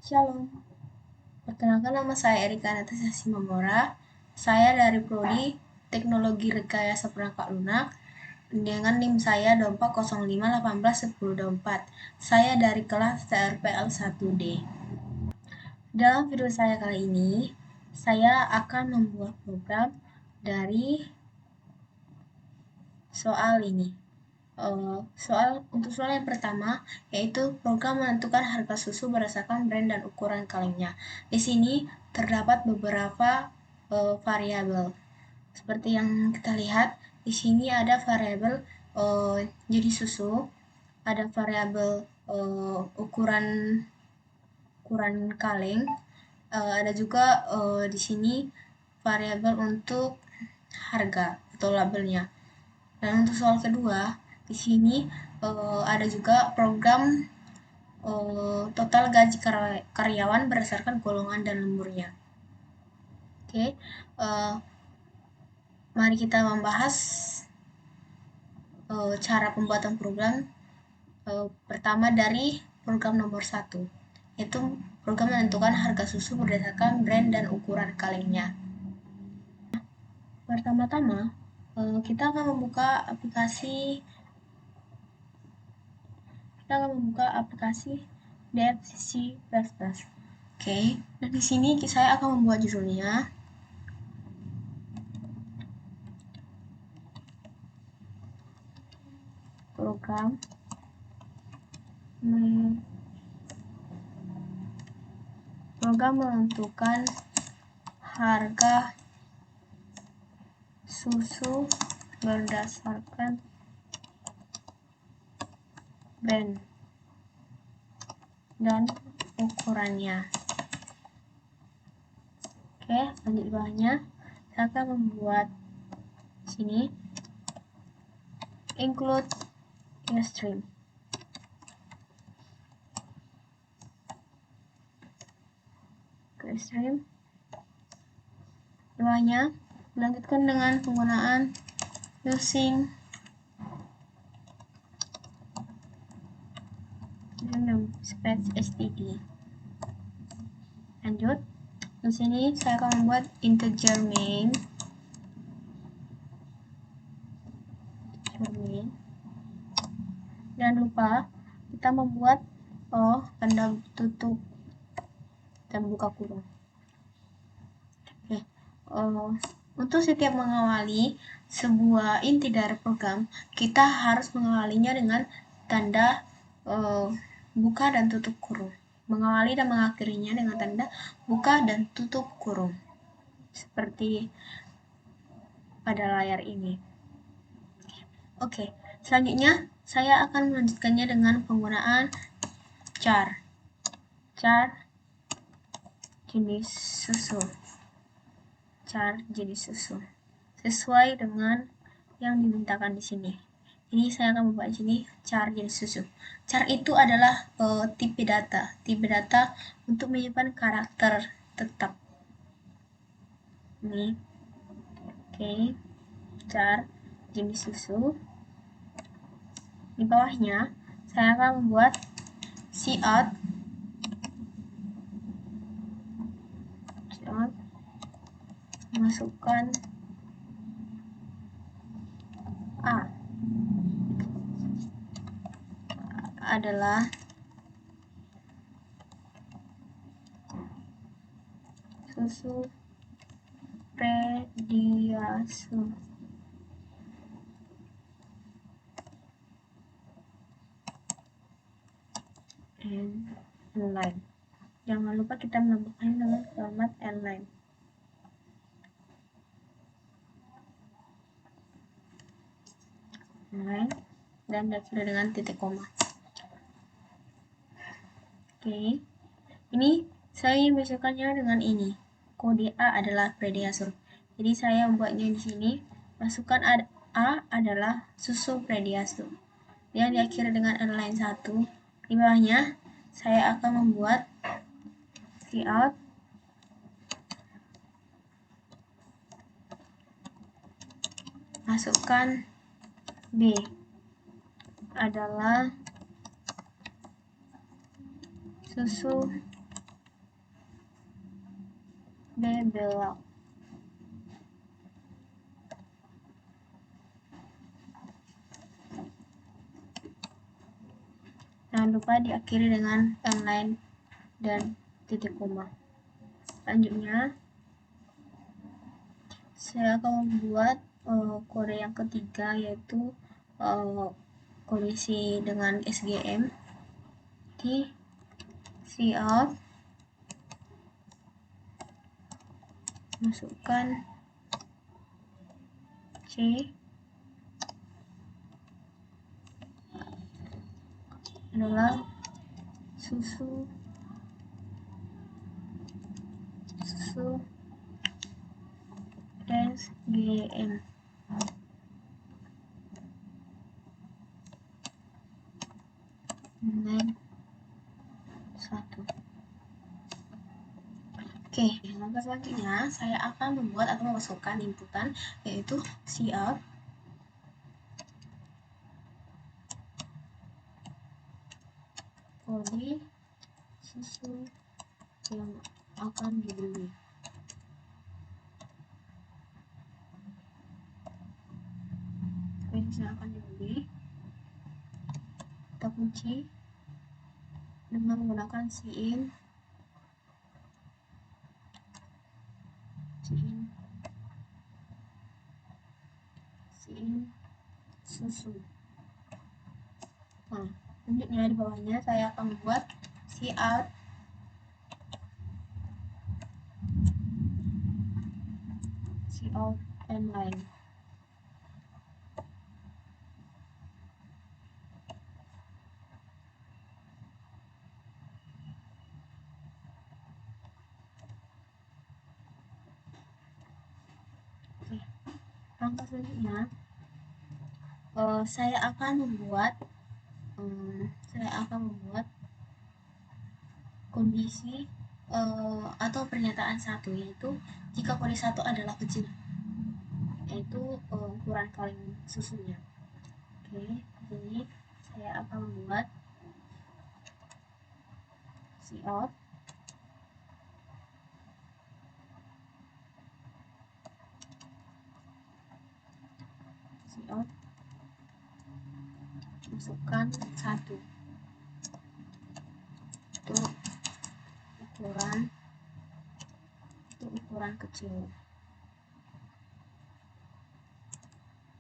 Shalom, perkenalkan nama saya Erika Natasha Simamora. Saya dari Prodi Teknologi Rekayasa Perangkat Lunak dengan NIM saya 2405181024. Saya dari kelas TRPL 1D. Dalam video saya kali ini, saya akan membuat program dari soal ini. Untuk soal yang pertama, yaitu program menentukan harga susu berdasarkan brand dan ukuran kalengnya. Di sini terdapat beberapa variabel. Seperti yang kita lihat, di sini ada variabel jenis susu, ada variabel ukuran kaleng, ada juga di sini variabel untuk harga atau labelnya. Dan untuk soal kedua, di sini ada juga program total gaji karyawan berdasarkan golongan dan lemburnya. Oke, mari kita membahas cara pembuatan program. Pertama dari program nomor 1, yaitu program menentukan harga susu berdasarkan brand dan ukuran kalengnya. Pertama-tama, kita akan membuka aplikasi DFC++. Oke, dan di sini saya akan membuat judulnya program menentukan harga susu berdasarkan brand dan ukurannya. Oke, lanjut bawahnya saya akan membuat sini include stream. Stream. Bawahnya dilanjutkan dengan penggunaan using space std. Lanjut, di sini saya akan membuat integer main. Jangan lupa kita membuat tanda tutup dan buka kurung. Oke, untuk setiap mengawali sebuah inti dari program, kita harus mengawalinya dengan tanda buka dan tutup kurung. Mengawali dan mengakhirinya dengan tanda buka dan tutup kurung. Seperti pada layar ini. Oke, selanjutnya saya akan melanjutkannya dengan penggunaan char jenis susu. Char jenis susu sesuai dengan yang dimintakan di sini. Ini saya akan membuat di sini char jenis susu. Char itu adalah tipe data untuk menyimpan karakter tetap. Ini, oke, char jenis susu. Di bawahnya saya akan membuat cout masukkan A adalah susu Pediasure N-line. Jangan lupa kita menambahkannya dengan format N-line. Dan diakhiri dengan titik koma. Oke, ini saya membedakannya dengan ini. Kode A adalah Pediasure. Jadi saya membuatnya di sini. Masukkan A adalah susu Pediasure. Yang diakhiri dengan N-line 1. Di bawahnya saya akan membuat cout masukkan B adalah susu belok. Jangan lupa diakhiri dengan yang lain dan titik koma. Selanjutnya, saya akan membuat kode yang ketiga, yaitu kondisi dengan SGM di cout, masukkan C adalah susu SGM. Nilai 1. Oke, langkah selanjutnya saya akan membuat atau memasukkan inputan, yaitu cout kode susu yang akan dibeli. Yang akan dibeli kita kunci dengan menggunakan cin susu. Nah, selanjutnya di bawahnya saya akan membuat cout and line. Oke. Langkah selanjutnya saya akan membuat kondisi atau pernyataan 1, yaitu jika kode 1 adalah kecil, yaitu ukuran kaleng susunya. Oke, di sini saya akan membuat cout masukkan 1 itu ukuran kecil.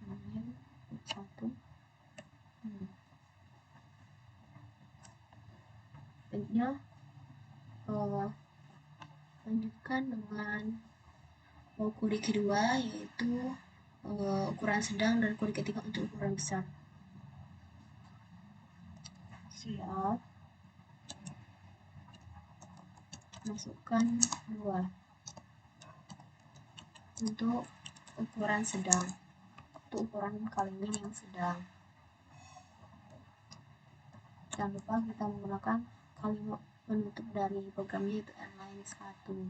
1. Selanjutnya lanjutkan dengan kode kedua, yaitu ukuran sedang, dan kode ketiga untuk ukuran besar. Cout masukkan 2 untuk ukuran sedang, untuk ukuran kalengnya yang sedang. Jangan lupa kita menggunakan kalimat penutup dari programnya, yaitu inline 1.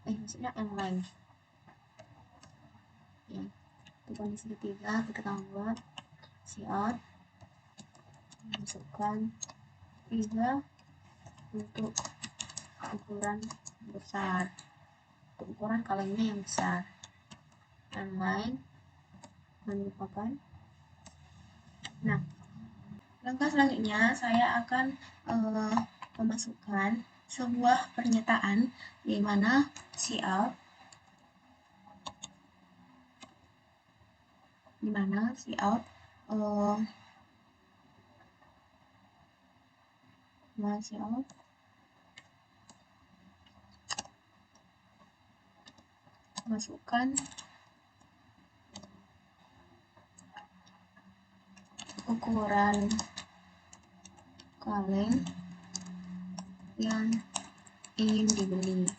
Maksudnya inline. Ya, untuk kondisi ketiga kita akan buat cout masukkan 3 untuk ukuran besar, untuk ukuran kalengnya yang besar. Inline melupakan. Nah, langkah selanjutnya saya akan memasukkan sebuah pernyataan di mana cout masukkan ukuran kaleng yang ingin dibeli.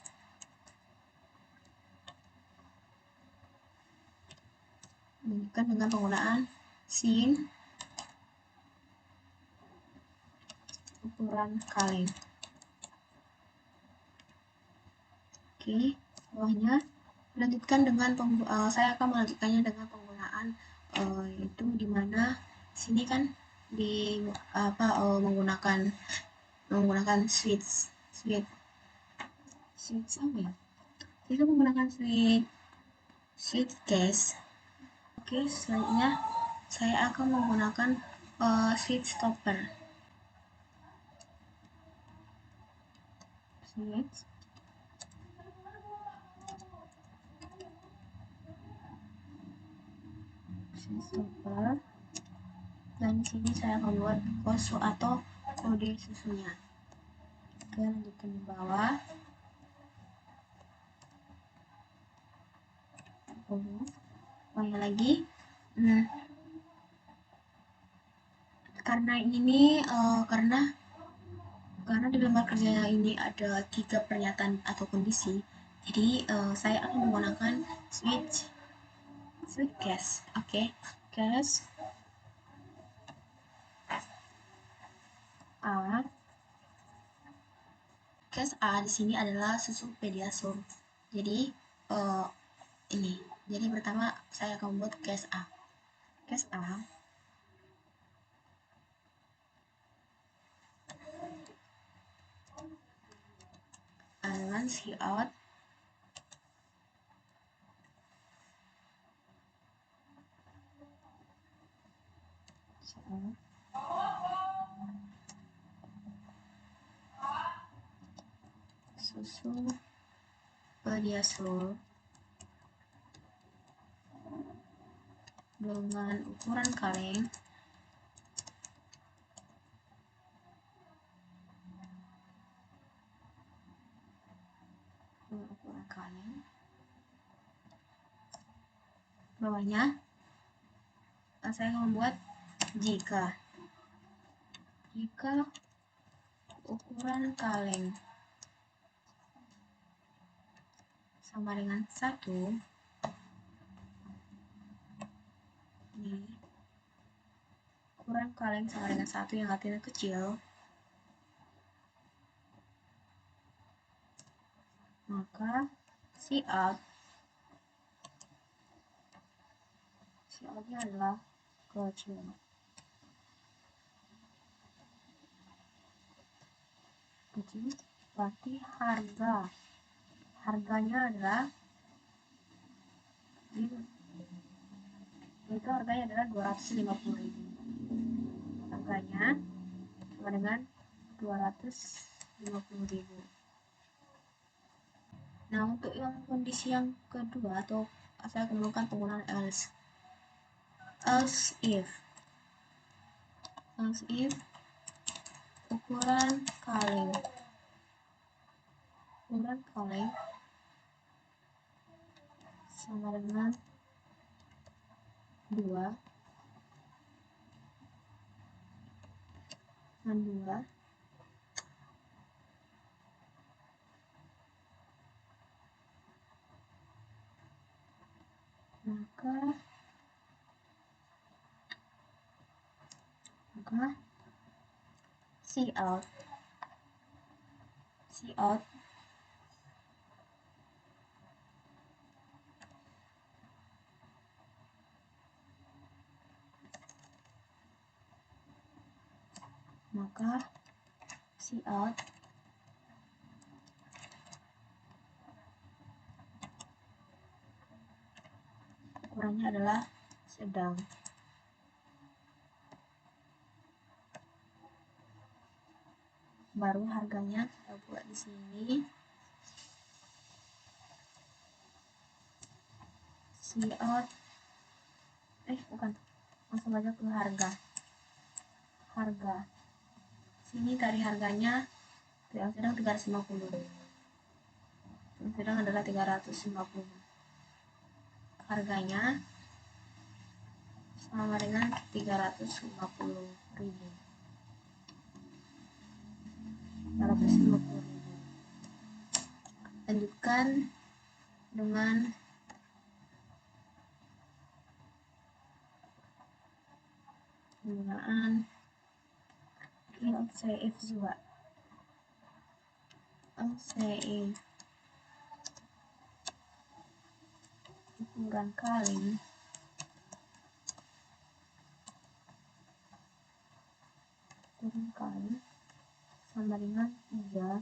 Bukan dengan penggunaan sin ukuran kaleng. Oke, bawahnya lanjutkan dengan saya akan melanjutkannya dengan penggunaan itu dimana sini kan menggunakan switch switch apa ya? Kita menggunakan switch case. Oke, selanjutnya saya akan menggunakan switch stopper. Switch stopper, dan di sini saya akan buat koso atau kode susunya. Oke, lanjutkan di bawah. Lagi karena ini karena di lembar kerja ini ada 3 pernyataan atau kondisi, jadi saya akan menggunakan switch case. Oke, case A. Case A di sini adalah susu Pediasure. Jadi ini. Jadi pertama saya akan membuat case A. Case A cout susu Pediasure dengan ukuran kaleng bawahnya saya akan membuat jika ukuran kaleng sama dengan 1, ini ukuran kaleng sama dengan 1 yang artinya kecil, maka cout-nya adalah kecil. Berarti harganya adalah harganya adalah 250.000. Harganya sama dengan 250.000. Nah, untuk yang kondisi yang kedua, atau saya akan menggunakan penggunaan else if ukuran kaleng sama dengan 2, maka cout ukurannya adalah sedang. Baru harganya saya buat di sini. Cout bukan, langsung aja ke harga. Sini tadi harganya yang sedang 350, yang sedang adalah 350. Harganya sama dengan 350.000. Lanjutkan dengan penggunaan LCF juga. LCF ukuran kaleng sama dengan 3,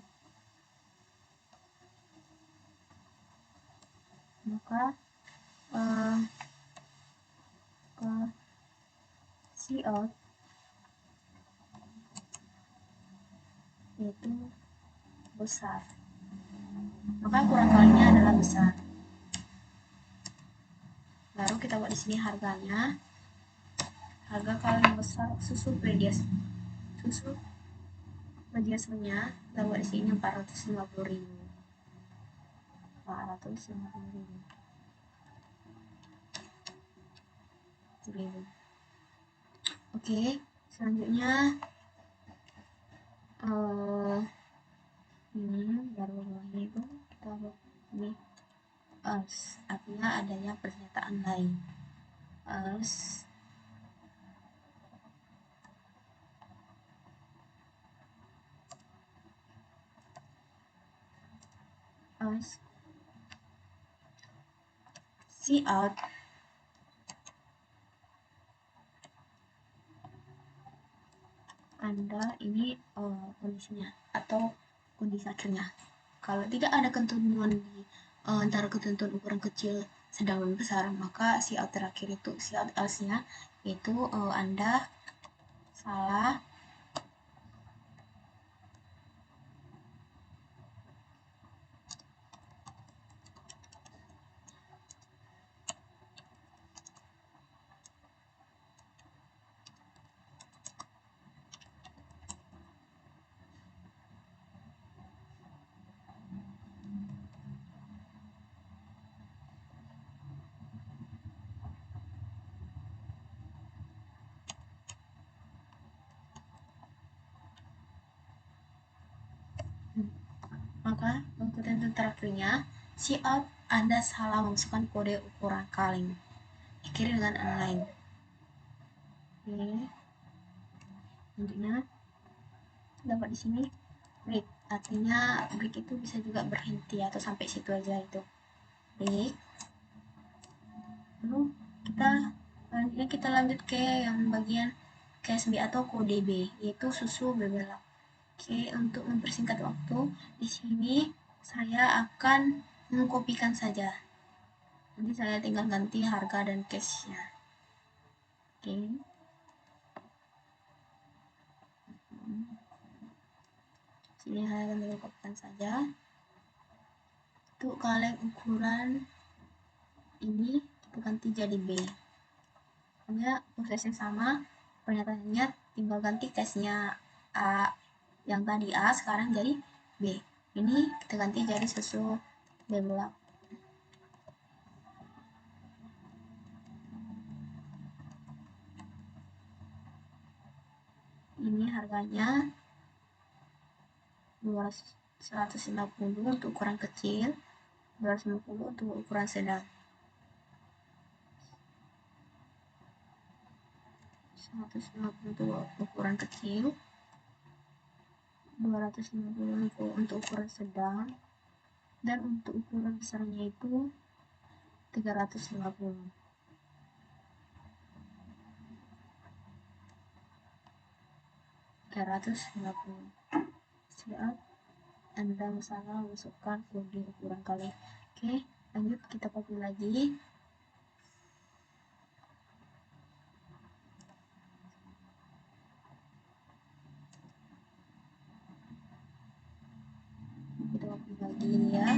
yaitu besar, maka ukuran kalinya adalah besar. Baru kita buat di sini harganya. Harga kaleng besar susu pediasure kita buat di sini 450.000. 450.000. Oke, selanjutnya ini baru bawahnya itu kita buat ini else, artinya adanya pernyataan lain. Else see out Anda ini kondisinya atau kondisi akhirnya. Kalau tidak ada ketentuan di antara ketentuan ukuran kecil, sedang, dan besar, maka si out terakhir itu si out else-nya itu Anda salah maka untuk ketentuan terakhirnya si out Anda salah memasukkan kode ukuran kaleng, dikirim dengan lain. Oke, selanjutnya dapat di sini break, artinya break itu bisa juga berhenti atau sampai situ aja itu break. Lalu kita lanjut ke yang bagian KSB atau kode B, yaitu susu bebelak. Oke, untuk mempersingkat waktu, di sini saya akan mengkopikan saja. Nanti saya tinggal ganti harga dan cashnya. Oke. Sini saya akan mengkopikan saja. Untuk kaleng ukuran ini kita ganti jadi B. Hanya prosesnya sama, pernyataannya tinggal ganti cashnya A, yang tadi A sekarang jadi B. Ini kita ganti jadi susu bebelak. Ini harganya 150 untuk ukuran kecil, 250 untuk ukuran sedang. 150 untuk ukuran kecil, 250 untuk ukuran sedang, dan untuk ukuran besarnya itu 350. Siap, Anda salah masukkan kode ukuran kali. Oke, lanjut kita copy lagi. Kita copy lagi ya.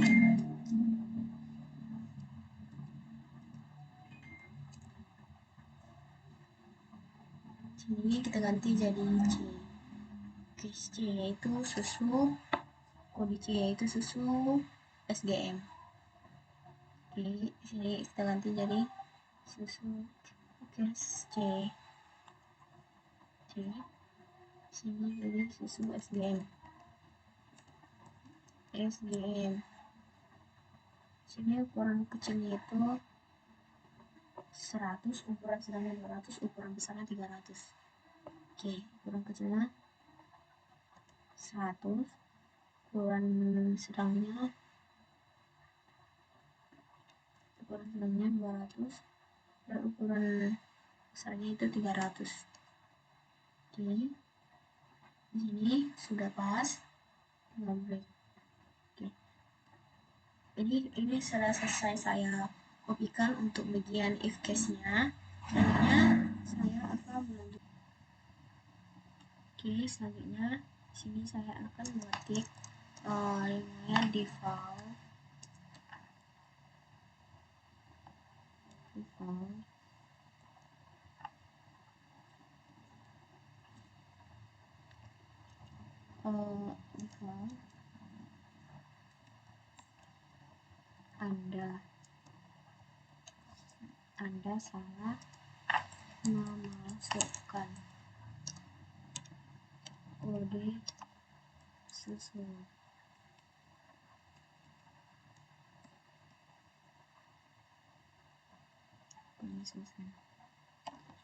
Sini kita ganti jadi C. Oke, C yaitu susu, kode C yaitu susu SGM. Oke, sini kita ganti jadi susu C. Sini jadi susu SGM. Sini ukuran kecilnya itu 100, ukuran sedangnya 200, ukuran besarnya 300. Oke, ukuran kecilnya 100, ukuran sedangnya 200, dan ukuran besarnya itu 300. Oke, di sini sudah pas, tinggal break. Oke, ini sudah selesai saya kopikan untuk bagian if case-nya. Selanjutnya saya akan melanjutkan. Oke, selanjutnya Sini saya akan mengetik namanya default default Anda salah memasukkan kode susu.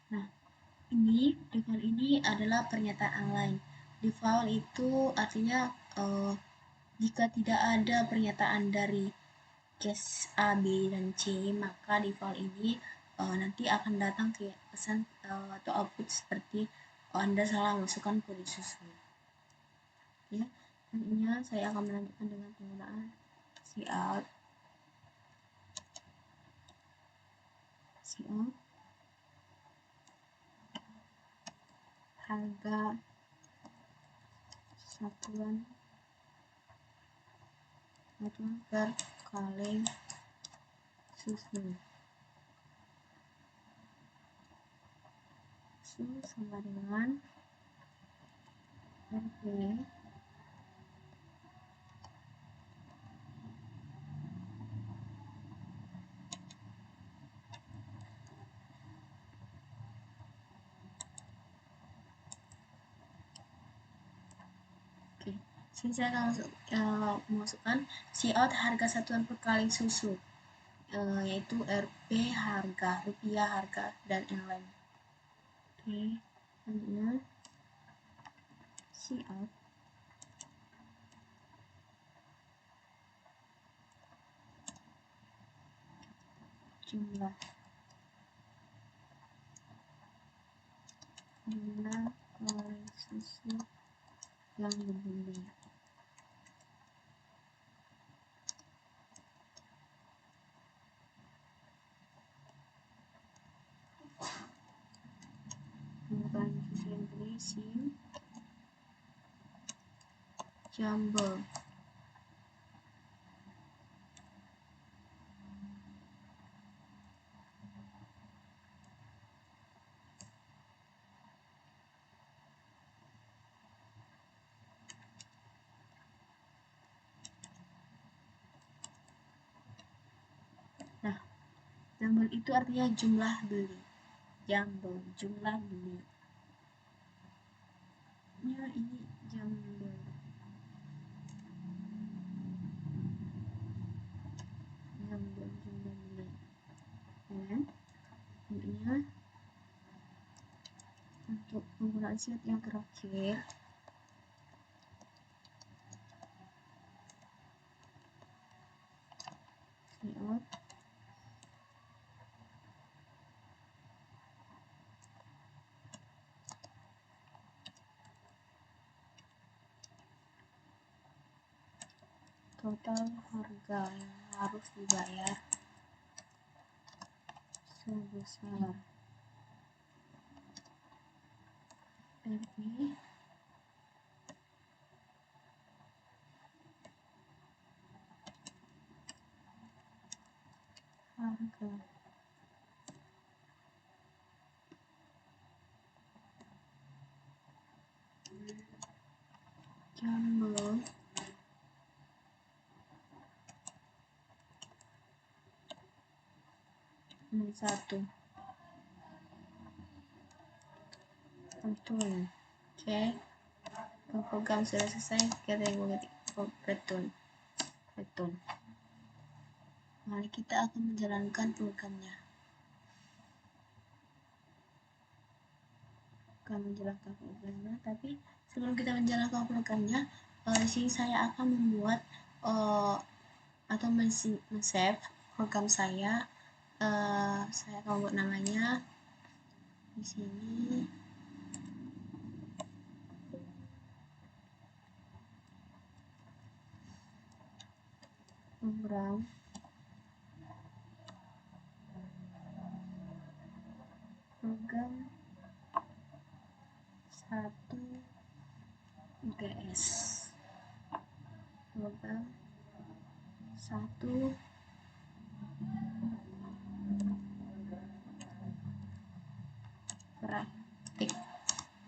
Nah, default ini adalah pernyataan online. Default itu artinya jika tidak ada pernyataan dari case A, B, dan C, maka default ini nanti akan datang ke pesan atau output seperti Anda salah masukkan kode susu. Ya, nantinya saya akan melanjutkan dengan penggunaan cout harga satuan per kaleng susu sama dengan RP Sini saya akan memasukkan cout harga satuan per kaleng susu, yaitu Rp harga, rupiah harga, dan yang lain. Selanjutnya cout jumlah kaleng susu yang dibeli. Bukan susu yang dibeli, SIM Jumbo. Nah, jumble itu artinya jumlah beli. Jumble, jumlah beli. Ya, ini jumble. Jumlah beli. Ya, intinya untuk penggunaan cout yang terakhir, cout total harga yang harus dibayar sebesar RP harga jumbo satu. Betul. Oke, program sudah selesai. Kita mengetik betul. Mari kita akan menjalankan programnya. Tapi sebelum kita menjalankan programnya, di sini saya akan membuat atau men-save program saya. Saya akan buat namanya di sini. Program UTS program 1 praktik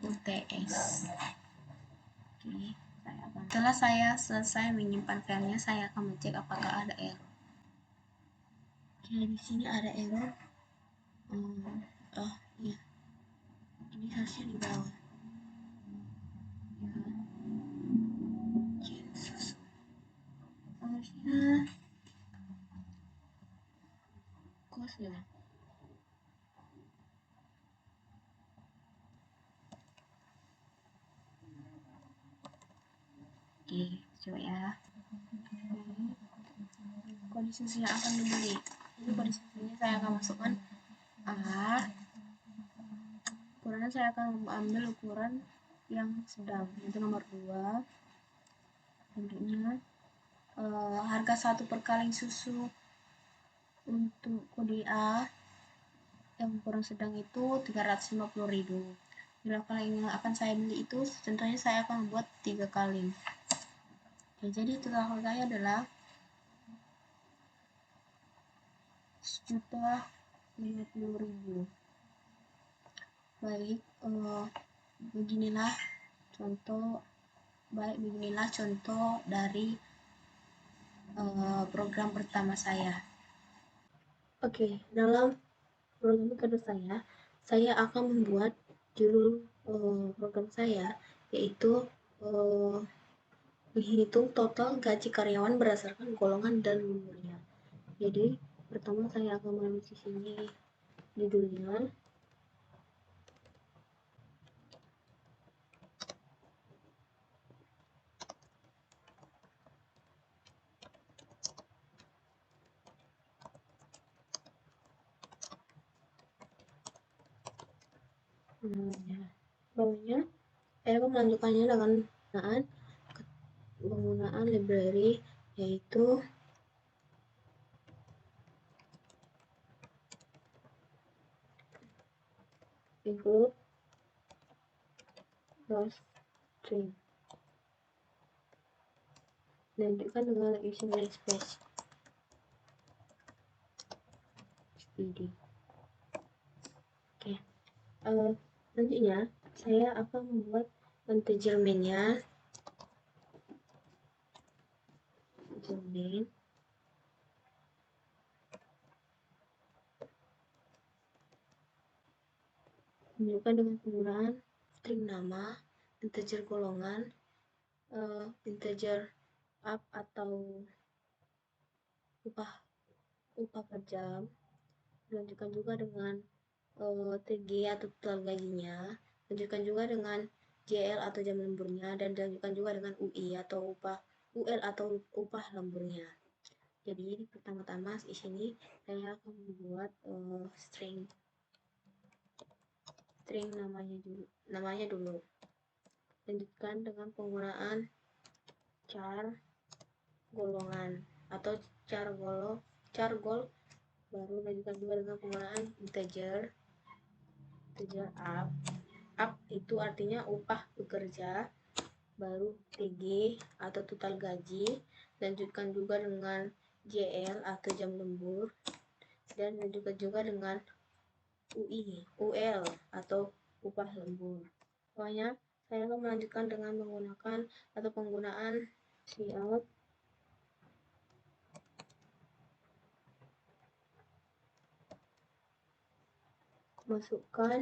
UTS. Oke, setelah saya selesai menyimpan filenya, saya akan mengecek apakah ada error. Oke, di sini ada error. Oh iya, ini harusnya di bawah. Ya, harusnya kos ya. Oke, coba ya. Kode susu yang akan dibeli. Jadi kode susunya saya akan masukkan A. Ukurannya saya akan ambil ukuran yang sedang, itu nomor 2. Bentuknya harga 1 per kaleng susu untuk kode A yang ukuran sedang itu 350.000. Bila kaleng yang akan saya beli itu tentunya saya akan membuat 3 kaleng. Oke, jadi total saya adalah 1.050.000. Baik, beginilah contoh dari program pertama saya. Oke, dalam program kedua saya akan membuat judul program saya, yaitu menghitung total gaji karyawan berdasarkan golongan dan umurnya. Jadi pertama saya akan menulis di sini judulnya. Bawahnya saya akan melanjutkannya dengan penggunaan library, yaitu include string, lanjutkan dengan using space std. Oke, selanjutnya saya akan membuat integer main-nya. Menunjukkan dengan penggunaan string nama, integer golongan, integer up atau upah per jam. Lanjutkan juga dengan TG atau total gajinya. Lanjutkan juga dengan JL atau jam lemburnya, dan dilanjutkan juga dengan UI atau UL atau upah lemburnya. Jadi pertama-tama di sini saya akan membuat string namanya dulu. Lanjutkan dengan penggunaan char golongan atau char gol, baru lanjutkan juga dengan penggunaan integer up itu artinya upah bekerja, baru TG atau total gaji, lanjutkan juga dengan JL atau jam lembur, dan lanjutkan juga dengan UL atau upah lembur. Pokoknya saya akan melanjutkan dengan menggunakan atau penggunaan cout, masukkan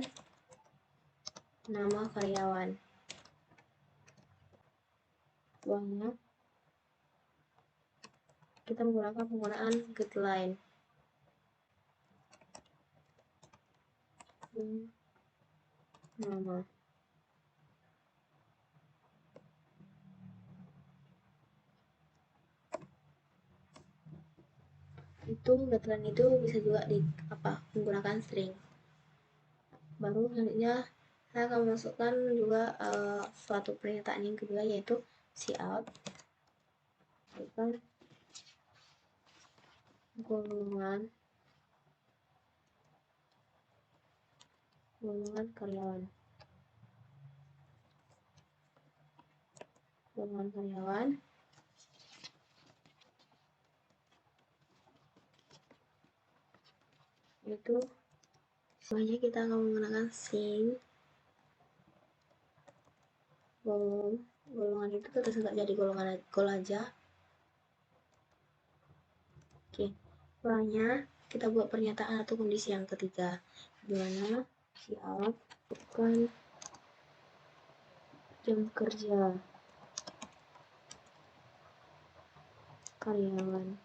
nama karyawan. Uangnya kita menggunakan penggunaan getLine. Nama itu getLine itu bisa juga menggunakan string. Baru selanjutnya saya akan masukkan juga suatu pernyataan yang kedua, yaitu cout, bukan golongan karyawan. golongan karyawan. Itu semuanya kita akan menggunakan sing golongan itu kita nggak jadi golongan call aja. Oke, selanjutnya kita buat pernyataan atau kondisi yang ketiga, dimana si A bukan jam kerja karyawan.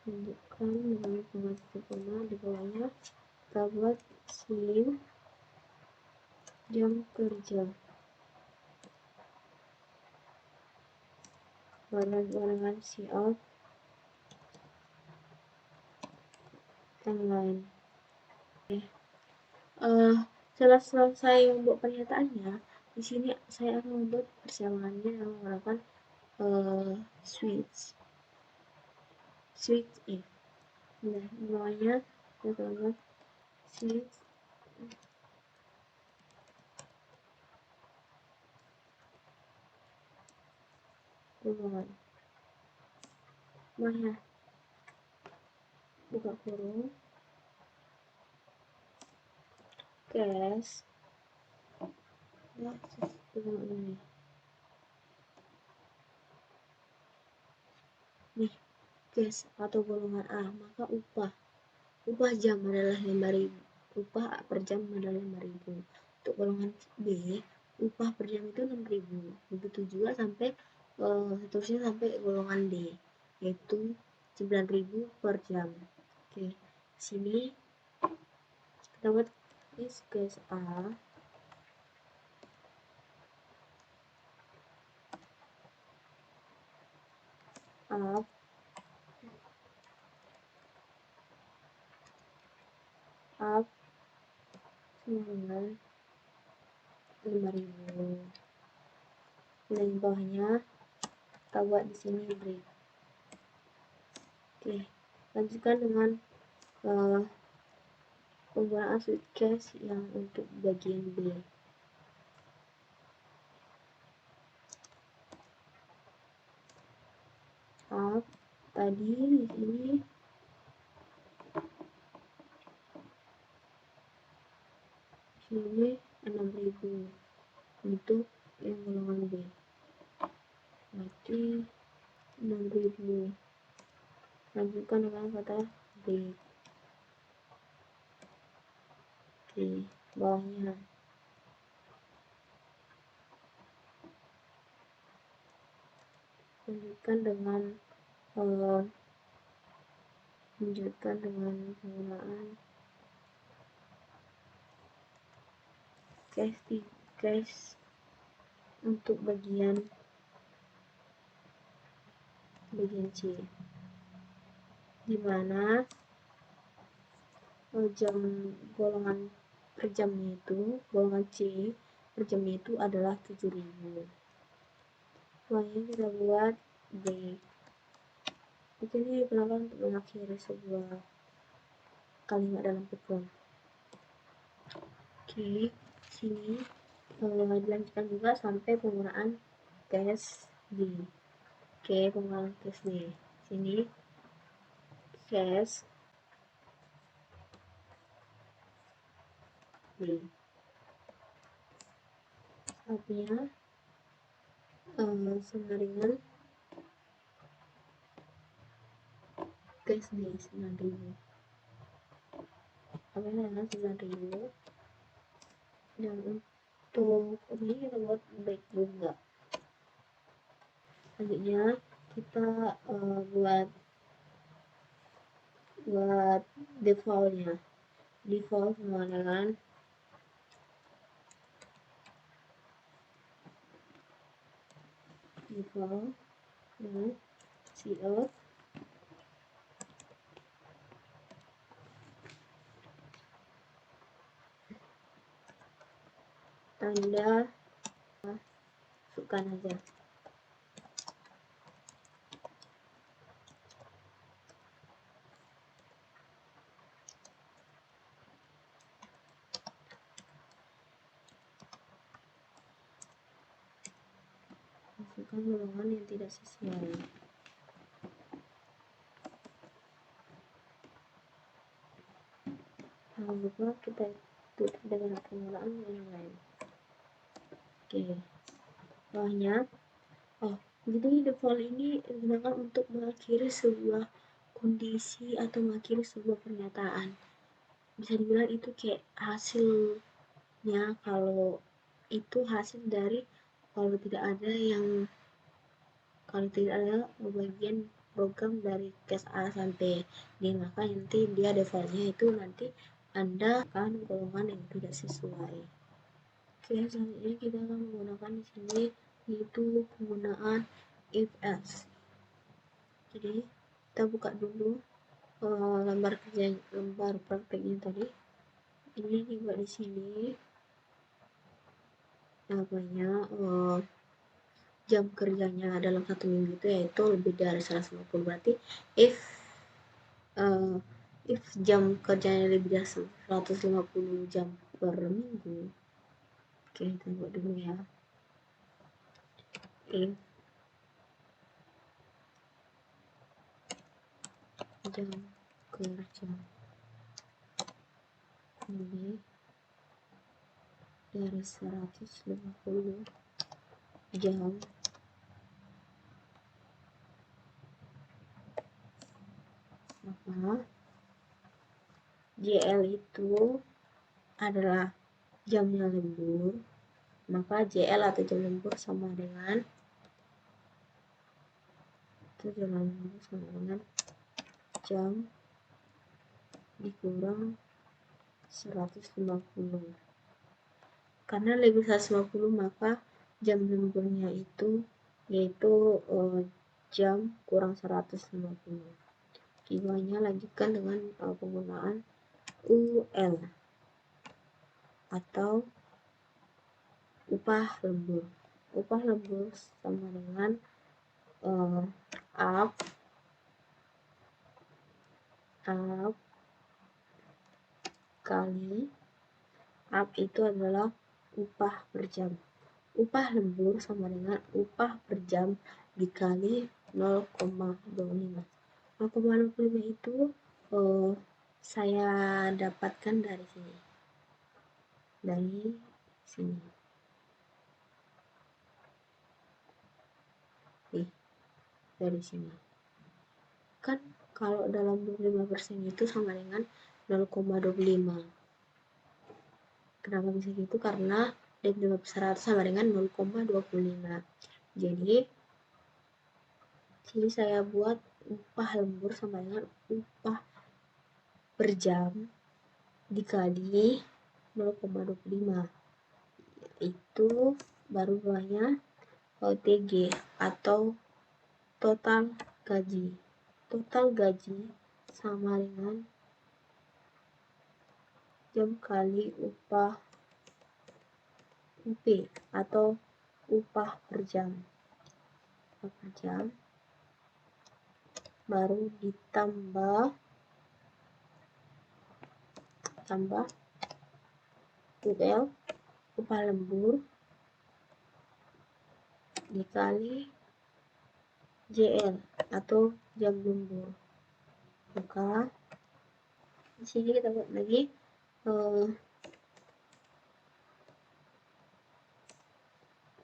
Tunjukkan dengan pengatur sempurna. Di bawahnya kita buat sing jam kerja barengan si out yang lain. Setelah selesai membuat pernyataannya, di sini saya akan membuat persamaan dengan menggunakan switch if. Nah, di bawahnya kita buat switch golongan. Bawahnya buka kurung case ini. Nih, case atau golongan A, maka upah jam adalah 5.000. Upah per jam adalah 5.000. Untuk golongan B, upah per jam itu 6.000. Begitu juga sampai seterusnya sampai golongan D, yaitu 9.000 per jam. Oke, sini kita buat is case A up dengan 5.000. Dan bawahnya kita buat di sini break. Oke, lanjutkan dengan penggunaan switch case yang untuk bagian B. Up tadi di sini sini 6.000 untuk yang golongan B, berarti 6.000. Lanjutkan dengan kata break. Oke, bawahnya lanjutkan dengan penggunaan case untuk bagian C, dimana jam golongan per jamnya itu, golongan C per jamnya itu adalah 7.000. Selanjutnya kita buat break. Oke, ini digunakan untuk mengakhiri sebuah kalimat dalam program. Oke, sini dilanjutkan juga sampai penggunaan case D. Oke, penggunaan case D. Sini case D. Artinya sama dengan case D 9.000. Sama dengan 9.000. Dan untuk ini kita buat break juga. Selanjutnya kita buat defaultnya. Default sama dengan default dengan cout tanda masukkan aja. memasukkan golongan yang tidak sesuai. Jangan lupa kita tutup dengan penggunaan yang lain. Oke, bawahnya. Jadi default ini digunakan untuk mengakhiri sebuah kondisi atau mengakhiri sebuah pernyataan. Bisa dibilang itu kayak hasilnya, kalau itu hasil dari kalau tidak ada bagian program dari case A sampai D, maka nanti dia defaultnya itu nanti Anda akan golongan yang tidak sesuai. Oke, selanjutnya kita akan menggunakan di sini yaitu penggunaan if else. Jadi kita buka dulu lembar prakteknya tadi. Ini dibuat di sini namanya jam kerjanya dalam 1 minggu itu yaitu lebih dari 150. Berarti if jam kerjanya lebih dari 150 jam per minggu. Oke, kita buat dulu ya. If jam kerja lebih dari 150 jam maka JL itu adalah jamnya lembur, maka JL atau jam lembur sama dengan jam dikurang 150. Karena lebih 150 maka jam lemburnya itu yaitu jam kurang 150. Keduanya lanjutkan dengan penggunaan UL atau upah lembur. Upah lembur sama dengan up kali up itu adalah upah per jam. Upah lembur sama dengan upah per jam dikali 0,25. 0,25 itu saya dapatkan dari sini. Dari sini. Kan kalau dalam 25% itu sama dengan 0,25. Kenapa bisa gitu? Karena 25% sama dengan 0,25. Jadi sini saya buat upah lembur sama dengan upah per jam dikali 0,25. Itu baru bawahnya OTG atau total gaji. Total gaji sama dengan jam kali upah UP atau upah per jam. Upah per jam baru ditambah UL upah lembur dikali JL atau jam lembur. Maka di sini kita buat lagi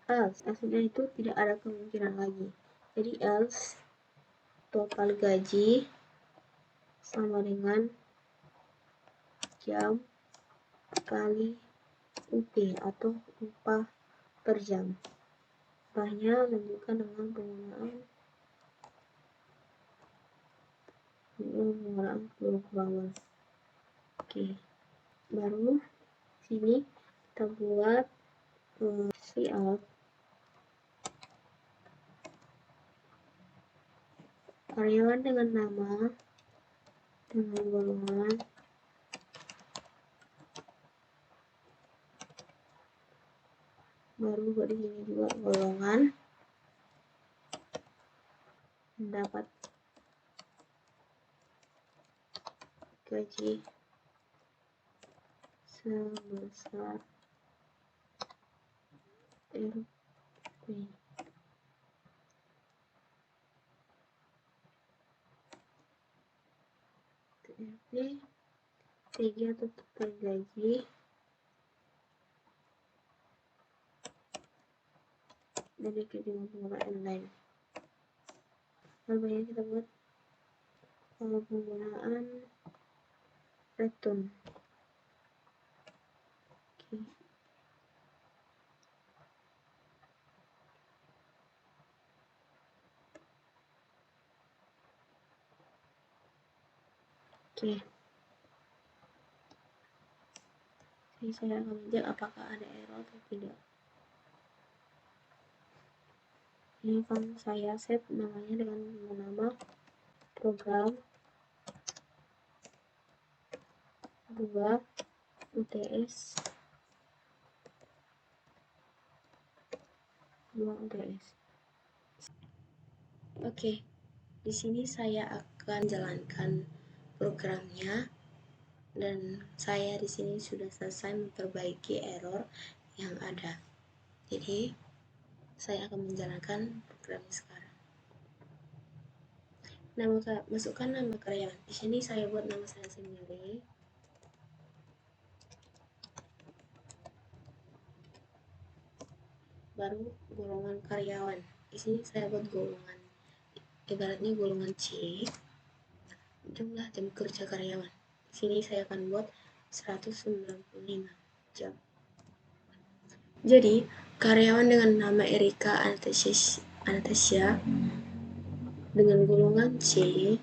else. Else-nya itu tidak ada kemungkinan lagi. Jadi else total gaji sama dengan jam kali UP atau upah per jam. Upahnya lanjutkan dengan penggunaan peluru. Oke, baru sini kita buat out karyawan dengan nama dengan golongan baru buat di sini juga golongan mendapat gaji sebesar Rp Ini 3 tutup lagi. Dari ke 50 lain. Lalu kita buat penggunaan return. Oke. Jadi saya akan cek apakah ada error atau tidak. Ini akan saya save namanya dengan nama program 2 UTS 2 UTS. Oke, di sini saya akan jalankan programnya dan saya di sini sudah selesai memperbaiki error yang ada. Jadi saya akan menjalankan programnya sekarang. Masukkan nama karyawan. Di sini saya buat nama saya sendiri. Baru golongan karyawan. Di sini saya buat golongan, ibaratnya golongan C. Jumlah jam kerja karyawan. Di sini saya akan buat 195 jam. Jadi, karyawan dengan nama Erika Anastasia dengan golongan C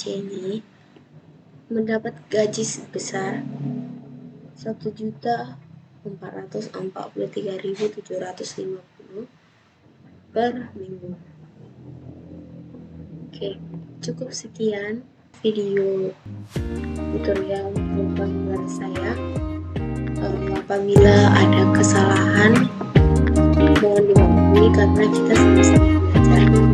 ini mendapat gaji sebesar 1.443.750 per minggu. Oke, cukup sekian video tutorial program dari saya. Apabila ada kesalahan mohon dimaklumi karena kita sama-sama belajar.